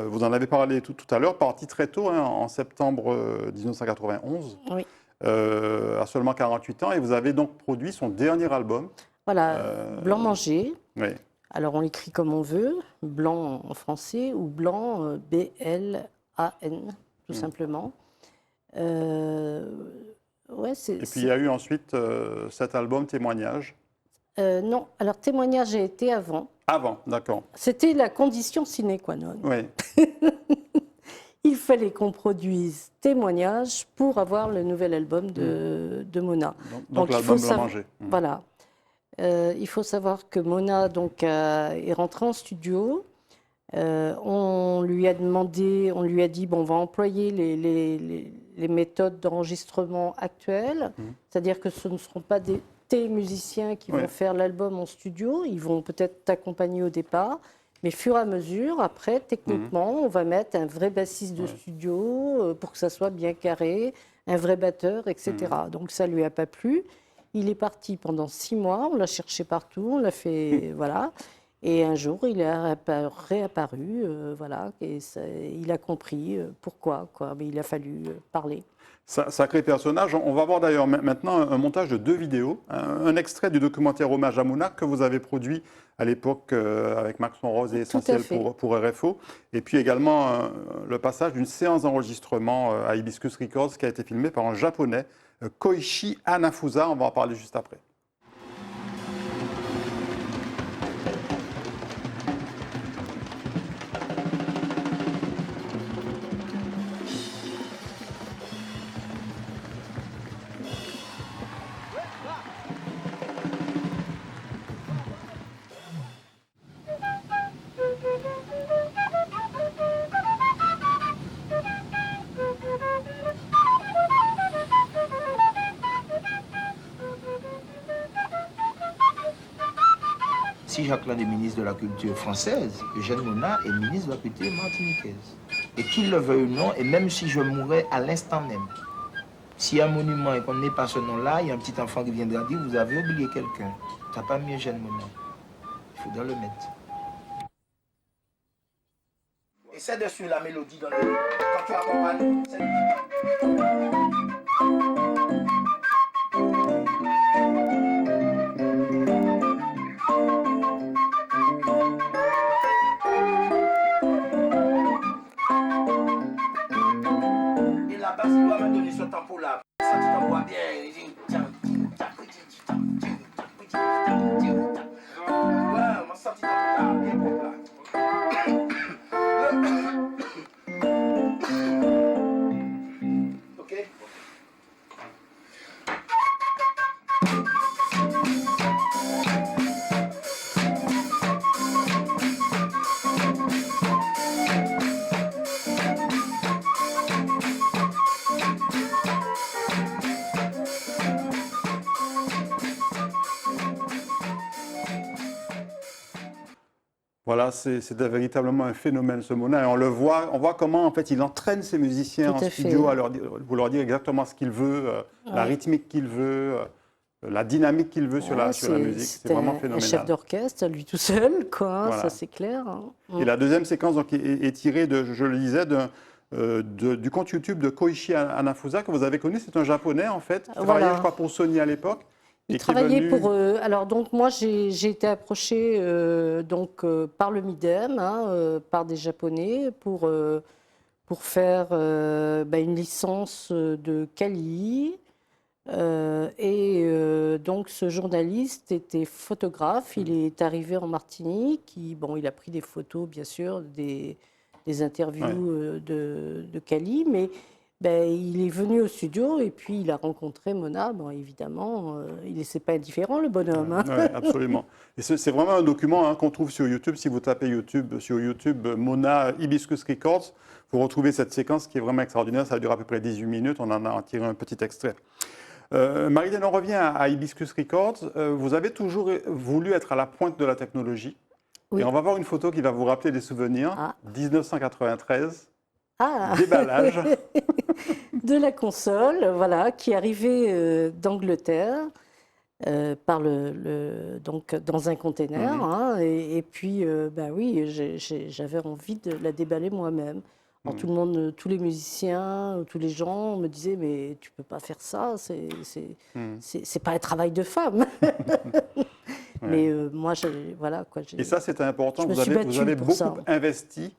Vous en avez parlé tout à l'heure, parti très tôt, en septembre 1991, Oui. à seulement 48 ans, et vous avez donc produit son dernier album. Voilà, Blanc Manger. Oui. Alors on l'écrit comme on veut, blanc en français ou blanc B-L-A-N, tout simplement. Ouais, Et puis il y a eu ensuite cet album Témoignage. non, alors Témoignage a été avant. Avant, d'accord. C'était la condition sine qua non. Oui. Il fallait qu'on produise Témoignage pour avoir le nouvel album de Mona. Donc il l'album faut Blanc Manger. Voilà. Il faut savoir que Mona donc, est rentrée en studio. On lui a demandé, on lui a dit, bon, on va employer les méthodes d'enregistrement actuelles, c'est-à-dire que ce ne seront pas tes musiciens qui vont faire l'album en studio, ils vont peut-être t'accompagner au départ, mais fur et à mesure, après, techniquement, on va mettre un vrai bassiste de studio pour que ça soit bien carré, un vrai batteur, etc. Donc ça ne lui a pas plu. Il est parti pendant 6 mois, on l'a cherché partout, on l'a fait, voilà. Et un jour, il est réapparu, voilà, et il a compris pourquoi, quoi. Mais il a fallu parler. Sacré personnage. On va voir d'ailleurs maintenant un montage de 2 vidéos. Un extrait du documentaire Hommage à Mona que vous avez produit à l'époque avec Maxon Rose et Essentiel pour RFO. Et puis également le passage d'une séance d'enregistrement à Hibiscus Records qui a été filmée par un japonais, Koichi Hanafusa. On va en parler juste après. Si Jacques Land est ministre de la culture française, Eugène Mona est ministre de la culture martiniquaise. Et qu'il le veuille ou non, et même si je mourrais à l'instant même, s'il y a un monument et qu'on n'est pas ce nom-là, il y a un petit enfant qui viendra dire « Vous avez oublié quelqu'un. Tu n'as pas mis Eugène Mona. Il faudra le mettre. » Essaie de suivre la mélodie dans le... Quand tu accompagnes... Et la basse, il doit me donner ce tempo-là. Ça, tu t'envoies bien. Ouais, on m'a senti tempo-là, bien propre là. Ok. Voilà, c'était véritablement un phénomène ce Mona, et on voit comment en fait il entraîne ses musiciens Tout en à studio fait. à pour leur dire exactement ce qu'il veut, la rythmique qu'il veut, la dynamique qu'il veut sur la musique. C'est vraiment un phénoménal. chef d'orchestre, lui tout seul, quoi, Voilà. ça c'est clair. Hein. Et la deuxième séquence donc, est tirée, je le disais, du compte YouTube de Koichi Hanafusa que vous avez connu. C'est un japonais en fait, qui travaillait je crois pour Sony à l'époque. Il et qui est travaillait venu- pour... alors donc moi j'ai été approchée par le MIDEM, par des Japonais pour faire une licence de Kali. Donc ce journaliste était photographe, il est arrivé en Martinique, il a pris des photos bien sûr, des interviews de Kali, mais il est venu au studio et puis il a rencontré Mona. Bon, évidemment, il ne laissait pas indifférent le bonhomme. Hein. Ouais, absolument. Et c'est vraiment un document qu'on trouve sur YouTube. Si vous tapez sur YouTube Mona Hibiscus Records, vous retrouvez cette séquence qui est vraiment extraordinaire. Ça dure à peu près 18 minutes. On en a tiré un petit extrait. Marie-Hélène, on revient à Hibiscus Records. Vous avez toujours voulu être à la pointe de la technologie. Oui. Et on va voir une photo qui va vous rappeler des souvenirs. Ah. 1993, Ah. déballage. De la console, voilà, qui arrivait d'Angleterre donc dans un container. Hein, et puis, oui, j'avais envie de la déballer moi-même. Alors, tout le monde, tous les musiciens, tous les gens me disaient mais tu peux pas faire ça, c'est pas un travail de femme. Mais moi, voilà quoi. Et ça, c'était important. Je me Vous suis avez battue pour beaucoup ça. investi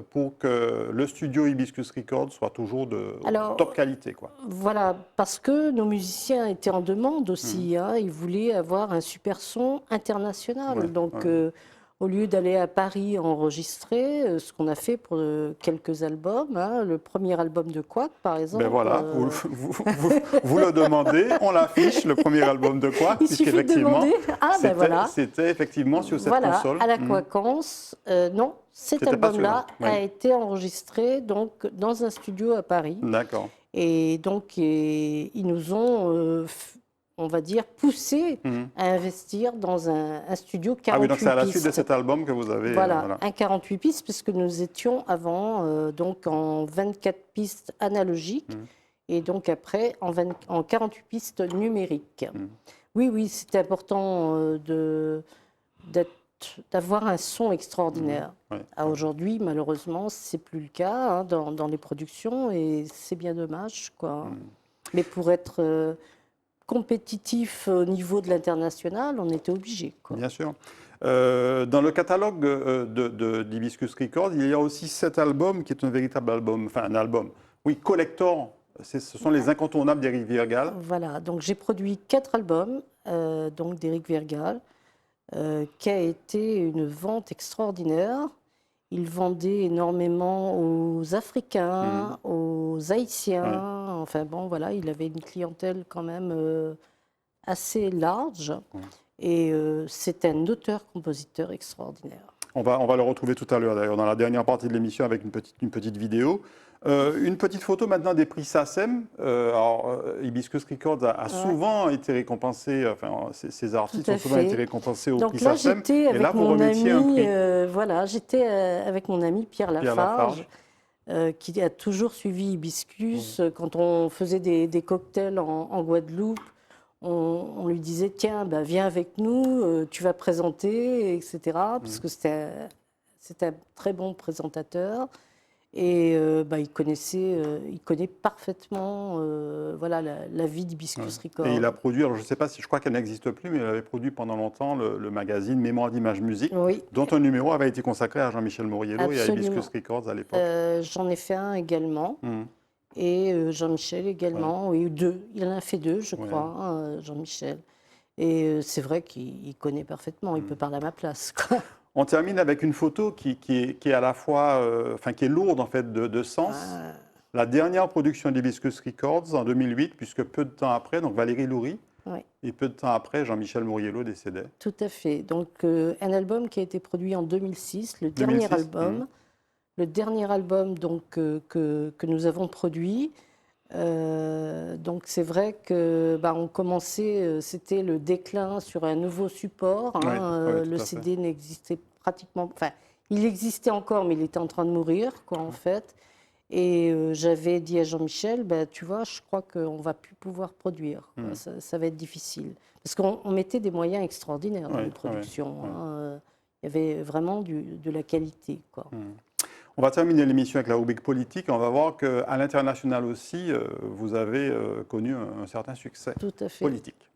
pour que le studio Hibiscus Records soit toujours de top qualité, quoi. Voilà, parce que nos musiciens étaient en demande aussi. Hein, ils voulaient avoir un super son international. Ouais, Donc, ouais. au lieu d'aller à Paris enregistrer, ce qu'on a fait pour quelques albums, hein, le premier album de Quack, par exemple. Ben voilà, vous le demandez, on l'affiche, le premier album de Quack, il suffit de puisqu'effectivement, demander. Ah, voilà. c'était effectivement sur cette Voilà, console. à la Quackance. Non, cet C'était pas album-là celui-là, oui. a été enregistré donc, dans un studio à Paris. D'accord. Et donc, ils nous ont, on va dire, poussé à investir dans un studio 48 Ah oui, donc c'est à la pistes. suite de cet album que vous avez... Voilà, un 48 pistes, puisque nous étions avant donc en 24 pistes analogiques et donc après en 48 pistes numériques. Oui, c'était important d'avoir un son extraordinaire. Aujourd'hui, malheureusement, c'est plus le cas dans les productions et c'est bien dommage, quoi. Mais pour être compétitif au niveau de l'international, on était obligé, quoi. Bien sûr. Dans le catalogue d'Hibiscus Records, il y a aussi cet album qui est un véritable album, enfin un album, oui, collector. Ce sont les incontournables d'Éric Virgal. Voilà, donc j'ai produit 4 albums donc d'Éric Virgal, qui a été une vente extraordinaire. Il vendait énormément aux Africains, aux Haïtiens. Enfin bon, voilà, il avait une clientèle quand même assez large. Et c'est un auteur-compositeur extraordinaire. On va le retrouver tout à l'heure, d'ailleurs, dans la dernière partie de l'émission avec une petite vidéo. Une petite photo maintenant des prix SACEM. Hibiscus Records a souvent été récompensé, enfin, ces artistes ont souvent été récompensés au prix SACEM. Donc là, j'étais avec mon ami, j'étais avec mon ami Pierre Lafarge, qui a toujours suivi Hibiscus. Quand on faisait des cocktails en Guadeloupe, on lui disait, tiens, viens avec nous, tu vas présenter, etc. Parce que c'est un très bon présentateur. Et il connaît parfaitement voilà, la vie d'Hibiscus Records. Et il a produit, alors je ne sais pas si, je crois qu'elle n'existe plus, mais il avait produit pendant longtemps le magazine Mémoire d'Images Musique, Oui. dont un numéro avait été consacré à Jean-Michel Moriello et à Hibiscus Records à l'époque. J'en ai fait un également. Et Jean-Michel également, oui, deux. Il en a fait deux, je crois, Jean-Michel. Et c'est vrai qu'il connaît parfaitement, il peut parler à ma place, quoi. On termine avec une photo qui est à la fois, qui est lourde en fait de sens. La dernière production d'Hibiscus Records en 2008, puisque peu de temps après, donc Valérie Loury, et peu de temps après, Jean-Michel Moriello décédait. Tout à fait. Donc un album qui a été produit en 2006, le dernier album. Le dernier album donc, que nous avons produit. Donc c'est vrai que on commençait, c'était le déclin sur un nouveau support. Le CD n'existait pratiquement, enfin il existait encore, mais il était en train de mourir, quoi, en fait. Et j'avais dit à Jean-Michel, tu vois, je crois qu'on va plus pouvoir produire. Ça va être difficile, parce qu'on mettait des moyens extraordinaires dans la production. Il y avait vraiment de la qualité, quoi. On va terminer l'émission avec la rubrique politique. On va voir qu'à l'international aussi, vous avez connu un certain succès politique.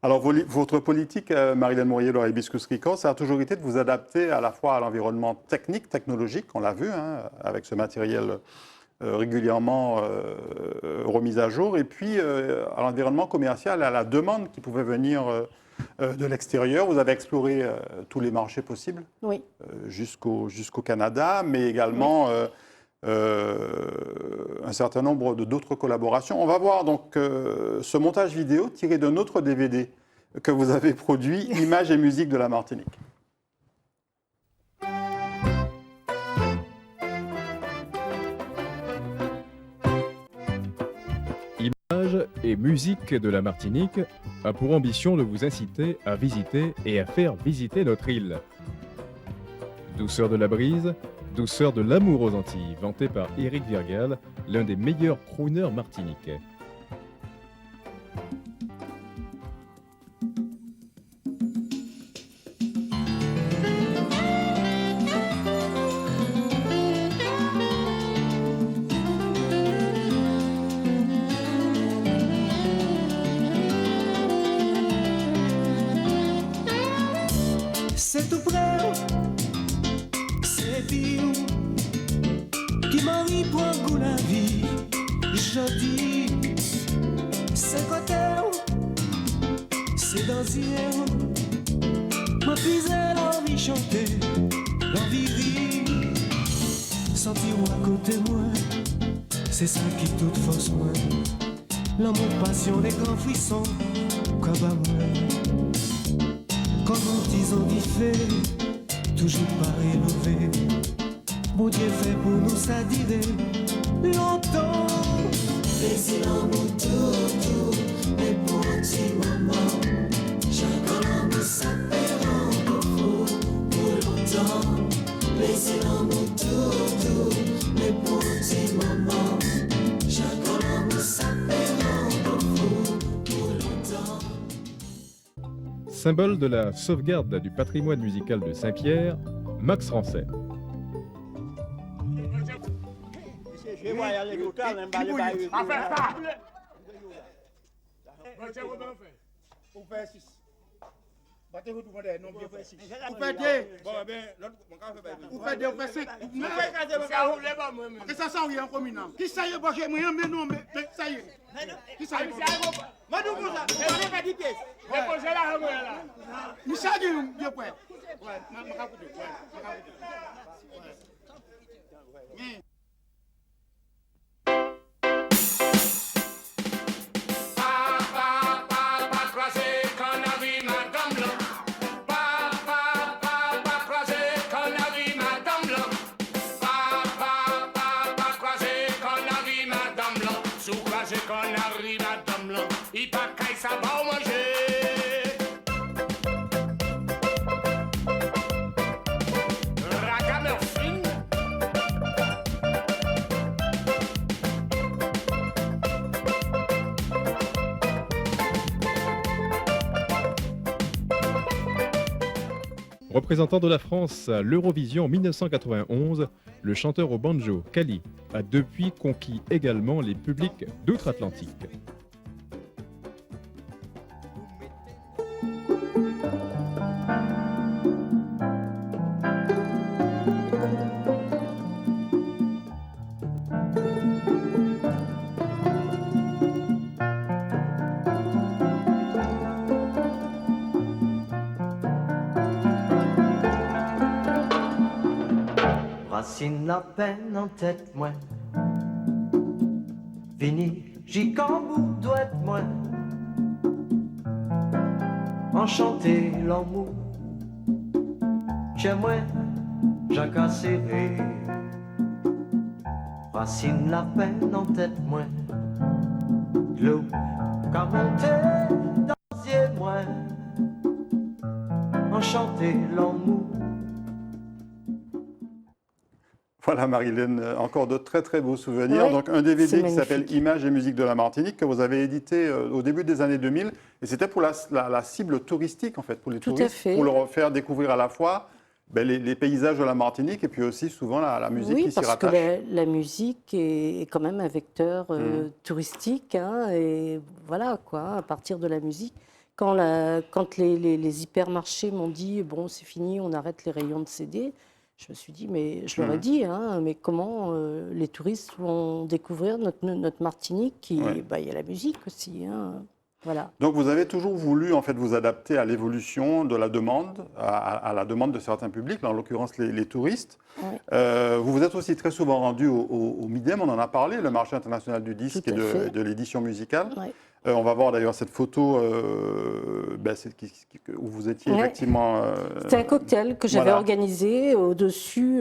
Alors, votre politique, Marilène Moriello à Hibiscus Records, ça a toujours été de vous adapter à la fois à l'environnement technique, technologique, on l'a vu, avec ce matériel régulièrement remis à jour, et puis à l'environnement commercial, à la demande qui pouvait venir de l'extérieur. Vous avez exploré tous les marchés possibles, jusqu'au Canada, mais également un certain nombre d'autres collaborations. On va voir donc ce montage vidéo tiré d'un autre DVD que vous avez produit, Images et musique de la Martinique. Images et musique de la Martinique a pour ambition de vous inciter à visiter et à faire visiter notre île. Douceur de la brise, douceur de l'amour aux Antilles, vanté par Éric Virgal, l'un des meilleurs crooners martiniquais. C'est tout près, c'est Biou qui marie pour un goût la vie. Je dis, c'est côté, c'est dans hier. Ma puisée l'envie chanter, l'envie rire. Sentir à côté moi, c'est ça qui toute force moi. L'amour, passion, les grands frissons, comme à moi. Comment disons d'y fait, toujours pas rénové. Mon Dieu fait pour nous ça dirait longtemps. Laissez l'amour tout, mais pour un petit moment. Chaque l'amour s'appellera pour longtemps. Laissez l'amour tout, mais pour un petit moment. Chaque l'amour s'appellera pour longtemps. Symbole de la sauvegarde du patrimoine musical de Saint-Pierre, Max Rancet. Représentant de la France à l'Eurovision 1991, le chanteur au banjo Kali a depuis conquis également les publics d'outre-Atlantique. Racine la peine en tête, moi. Vini, j'y bout doit être moi. Enchanté l'amour. Chez moi, Jacques serré. Racine la peine en tête, moi. L'eau, qu'a monté dans les moi. Enchanté l'amour. Voilà, Marilyn, encore de très très beaux souvenirs. Ouais, donc un DVD c'est qui s'appelle magnifique. Images et musique de la Martinique que vous avez édité au début des années 2000. Et c'était pour la cible touristique, en fait, pour les Tout à touristes, fait. pour leur faire découvrir à la fois les paysages de la Martinique et puis aussi souvent la musique Oui, qui s'y parce que rattache. la musique est quand même un vecteur touristique. Hein, et voilà, quoi, à partir de la musique. Quand les hypermarchés m'ont dit, bon, c'est fini, on arrête les rayons de CD, je me suis dit, mais je leur ai dit, hein, mais comment les touristes vont découvrir notre Martinique, qui, Ouais. il y a la musique aussi. Hein, voilà. Donc vous avez toujours voulu en fait vous adapter à l'évolution de la demande, à la demande de certains publics, là, en l'occurrence les touristes. Ouais. Vous vous êtes aussi très souvent rendu au MIDEM, on en a parlé, le marché international du disque Tout et à fait. de l'édition musicale. Ouais. On va voir d'ailleurs cette photo où vous étiez Ouais. effectivement. C'était un cocktail que j'avais voilà. organisé au-dessus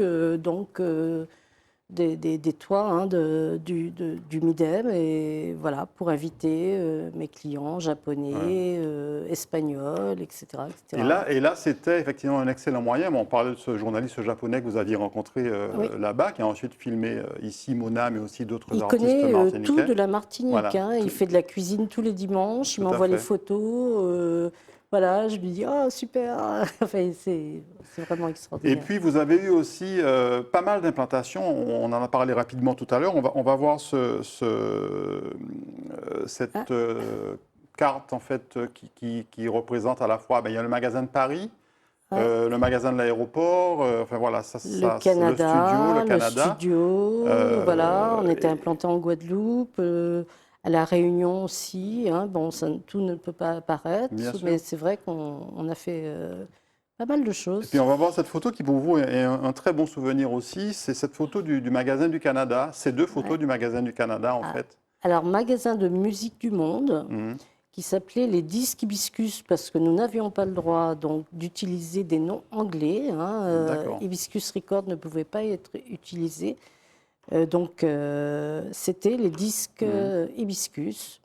des toits hein, du MIDEM, et voilà, pour inviter mes clients japonais, espagnols, etc., etc. Et là c'était effectivement un excellent moyen. On parlait de ce journaliste japonais que vous aviez rencontré Oui. là-bas, qui a ensuite filmé ici Mona, mais aussi d'autres Il artistes connaît martiniquais. tout de la Martinique. Voilà. Hein. Il fait de la cuisine tous les dimanches. Tout Il à m'envoie les fait. photos. Voilà, je lui dis oh super. Enfin, c'est vraiment Et extraordinaire. puis, vous avez eu aussi pas mal d'implantations. On en a parlé rapidement tout à l'heure. On va voir cette carte en fait qui représente à la fois. Il y a le magasin de Paris, Ouais. le magasin de l'aéroport. Enfin voilà, ça, Le c'est Canada, le Canada. Voilà, on était implanté en Guadeloupe, à La Réunion aussi. Hein. Bon, tout ne peut pas apparaître, Bien sûr. mais c'est vrai qu'on a fait pas mal de choses. Et puis on va voir cette photo qui pour vous est un très bon souvenir aussi. C'est cette photo du magasin du Canada. Ces deux photos du magasin du Canada en fait. Alors, magasin de musique du monde, Mhm. qui s'appelait les disques Hibiscus, parce que nous n'avions pas le droit donc d'utiliser des noms anglais. Hein, D'accord. Hibiscus Record ne pouvait pas être utilisé. C'était les disques Hibiscus.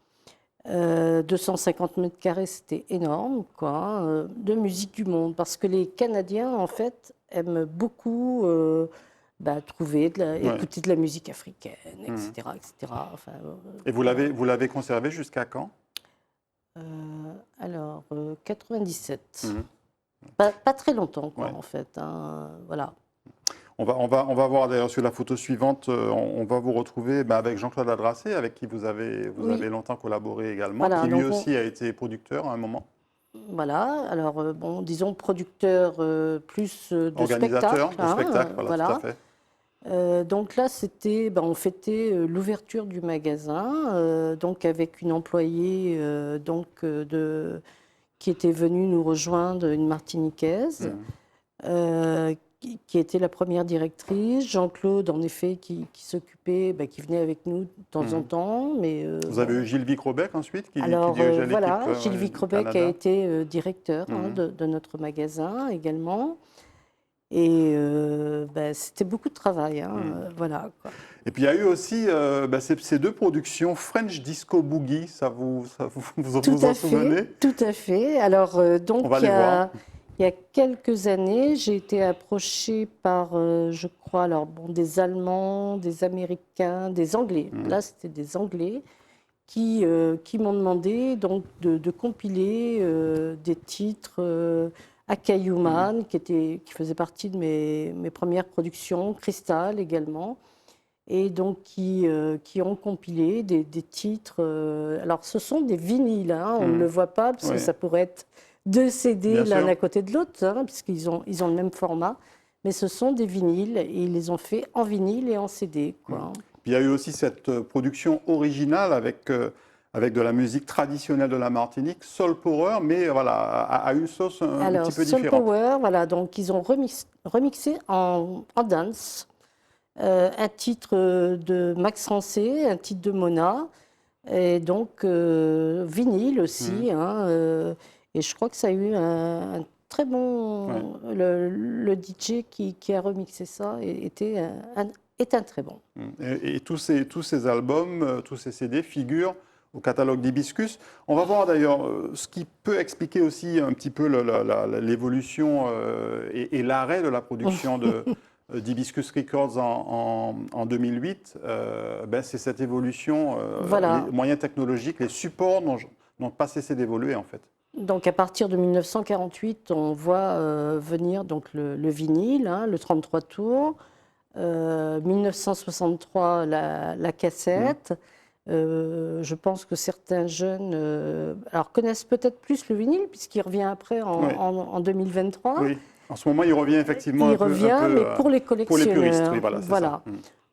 250 mètres carrés, c'était énorme, quoi, de musique du monde. Parce que les Canadiens, en fait, aiment beaucoup écouter de la musique africaine, etc. etc. Enfin, Et vous l'avez conservé jusqu'à quand? 97. Mhm. Pas très longtemps, quoi, Ouais. en fait. Hein, voilà. On va voir d'ailleurs sur la photo suivante, on va vous retrouver avec Jean-Claude Adrassé, avec qui vous avez longtemps collaboré également, Voilà, qui lui donc aussi a été producteur à un moment. Voilà, alors disons producteur plus de Organisateur spectacle. de spectacle, voilà, tout à fait. Donc là, on fêtait l'ouverture du magasin, donc avec une employée qui était venue nous rejoindre, une Martiniquaise, qui était la première directrice. Jean-Claude, en effet, qui s'occupait, qui venait avec nous de temps en temps. Mais, Vous avez eu Gilles Vicrobec ensuite, qui alors dirigeait l'équipe voilà, Gilles Vicrobec Canada. a été directeur de notre magasin également. Et c'était beaucoup de travail. Hein, voilà, quoi. Et puis il y a eu aussi ces deux productions French Disco Boogie, vous en souvenez? Tout à fait. Alors, donc, On va les voir. il y a quelques années, j'ai été approchée par, je crois, des Allemands, des Américains, des Anglais. Là, c'était des Anglais qui m'ont demandé donc, de compiler des titres Akayuman, qui faisait partie de mes premières productions, Cristal également, et donc qui ont compilé des titres. Alors, ce sont des vinyles, hein, on ne le voit pas, parce que ça pourrait être 2 CD l'un à côté de l'autre, hein, puisqu'ils ont le même format. Mais ce sont des vinyles, et ils les ont fait en vinyle et en CD, quoi. Puis il y a eu aussi cette production originale avec de la musique traditionnelle de la Martinique, Soul Power, mais voilà, à une sauce un petit peu Soul différente. Power, voilà, donc ils ont remixé en dance un titre de Max Rancé, un titre de Mona, et donc vinyle aussi, hein, et je crois que ça a eu un très bon... Le DJ qui a remixé ça est un très bon. Et tous ces albums, tous ces CD figurent au catalogue d'Hibiscus. On va voir d'ailleurs ce qui peut expliquer aussi un petit peu l'évolution et l'arrêt de la production d'Hibiscus Records en 2008. C'est cette évolution, Voilà. les moyens technologiques, les supports n'ont pas cessé d'évoluer en fait. Donc à partir de 1948, on voit venir donc le vinyle, hein, le 33 tours. 1963, la cassette. Je pense que certains jeunes connaissent peut-être plus le vinyle, puisqu'il revient après en 2023. Oui, en ce moment, il revient effectivement il revient, mais pour les collectionneurs. Pour les puristes, oui, voilà.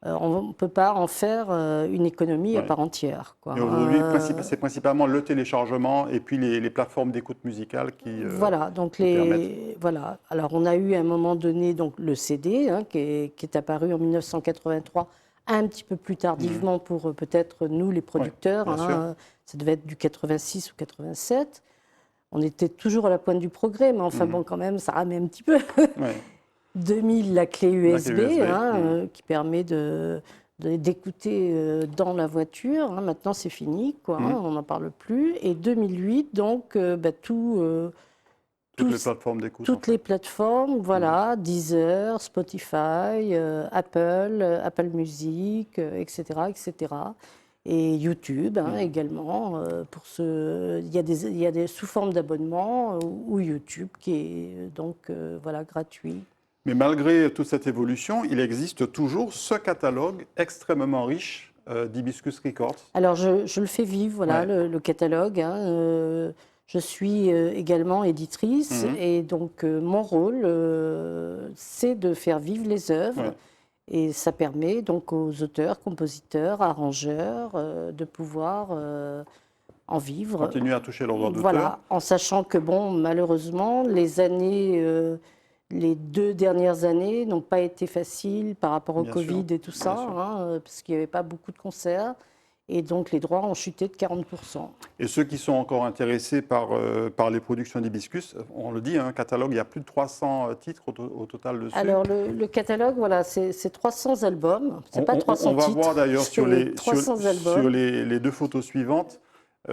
On ne peut pas en faire une économie à part entière, quoi. Et aujourd'hui, c'est principalement le téléchargement et puis les plateformes d'écoute musicale qui voilà, donc permettent. Voilà. Alors, on a eu à un moment donné donc, le CD, hein, qui est apparu en 1983, un petit peu plus tardivement pour peut-être nous, les producteurs. Hein, ça devait être du 86 ou 87. On était toujours à la pointe du progrès, mais enfin, bon, quand même, ça ramait un petit peu. 2000, la clé USB, qui permet d'écouter dans la voiture. Hein. Maintenant, c'est fini, quoi, on n'en parle plus. Et 2008, donc, toutes les plateformes d'écoute. Toutes les plateformes, voilà, Deezer, Spotify, Apple Music, etc., etc. Et YouTube également. Il y a des sous formes d'abonnement ou YouTube qui est donc gratuit. Mais malgré toute cette évolution, il existe toujours ce catalogue extrêmement riche d'Hibiscus Records. Alors je le fais vivre, voilà, le catalogue. Hein, je suis également éditrice et donc mon rôle, c'est de faire vivre les œuvres. Et ça permet donc aux auteurs, compositeurs, arrangeurs de pouvoir en vivre. Continuer à toucher leur droit d'auteur. Voilà, en sachant que, bon, malheureusement, les 2 dernières années n'ont pas été faciles par rapport au Covid et tout ça, parce qu'il n'y avait pas beaucoup de concerts. Et donc, les droits ont chuté de 40%. Et ceux qui sont encore intéressés par les productions d'Hibiscus, on le dit, un catalogue, il y a plus de 300 titres au total dessus. Alors, le catalogue, voilà, c'est 300 albums. C'est pas 300 titres. On va voir d'ailleurs sur les 2 photos suivantes,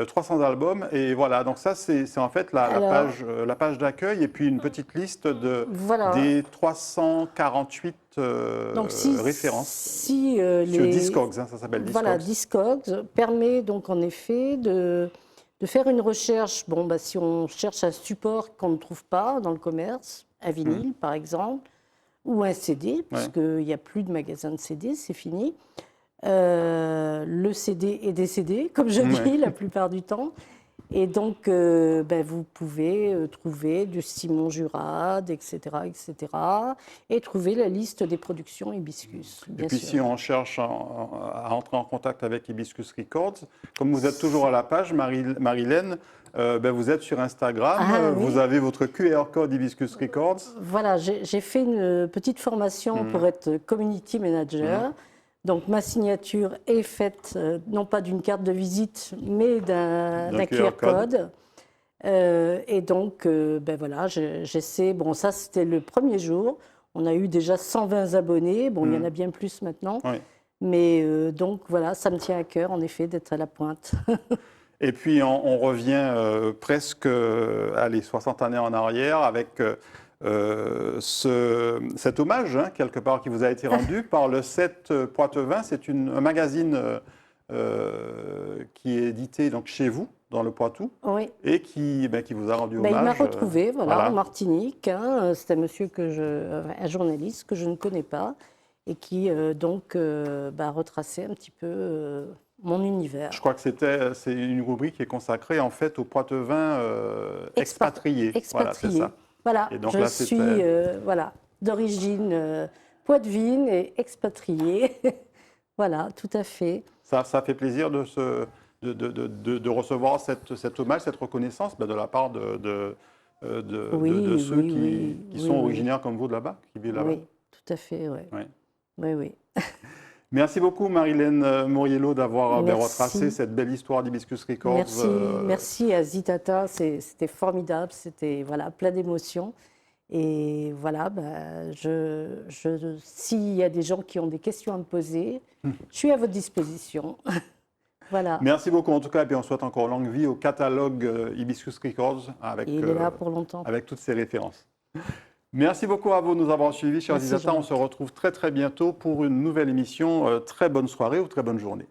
300 albums. Et voilà, donc ça, c'est en fait la page d'accueil et puis une petite liste des 348 références sur Discogs, ça s'appelle Discogs. Voilà, Discogs permet donc en effet de faire une recherche. Bon, si on cherche un support qu'on ne trouve pas dans le commerce, un vinyle par exemple, ou un CD, puisqu'il n'y a plus de magasins de CD, c'est fini. Le CD est décédé, comme je dis, la plupart du temps. Et donc, vous pouvez trouver du Simon Jurade, etc., et trouver la liste des productions Hibiscus. Et puis, si on cherche à entrer en contact avec Hibiscus Records, comme vous êtes toujours à la page, Marilène, vous êtes sur Instagram, vous avez votre QR code Hibiscus Records. Voilà, j'ai fait une petite formation pour être community manager. Donc ma signature est faite non pas d'une carte de visite, mais d'un QR code. Et donc, voilà, j'essaie. Bon, ça c'était le premier jour. On a eu déjà 120 abonnés. Bon, il y en a bien plus maintenant. Mais donc voilà, ça me tient à cœur en effet d'être à la pointe. Et puis on revient presque 60 années en arrière avec cet hommage, quelque part, qui vous a été rendu par le 7 Poitevin. C'est un magazine qui est édité donc, chez vous, dans le Poitou, Oui. et qui vous a rendu hommage. Il m'a retrouvé, voilà, en Martinique. Hein. C'est un monsieur, un journaliste que je ne connais pas, et qui retraçait un petit peu mon univers. Je crois que c'est une rubrique qui est consacrée en fait aux Poitevins expatriés. Voilà, c'est ça. Voilà, et donc, je suis d'origine poitevine et expatriée. Voilà, tout à fait. Ça fait plaisir de recevoir cet hommage, cette reconnaissance de la part de ceux qui sont originaires comme vous de là-bas, qui vivent là-bas. Oui, tout à fait, oui. Merci beaucoup Marilène Moriello d'avoir retracé cette belle histoire d'Hibiscus Records. Merci à Zitata, c'était formidable, c'était plein d'émotions. Et voilà, s'il y a des gens qui ont des questions à me poser, je suis à votre disposition. Voilà. Merci beaucoup en tout cas, et puis on souhaite encore longue vie au catalogue Hibiscus Records il est là pour longtemps. Avec toutes ces références. Merci beaucoup à vous de nous avoir suivis, chers Zitata. On se retrouve très très bientôt pour une nouvelle émission. Très bonne soirée ou très bonne journée.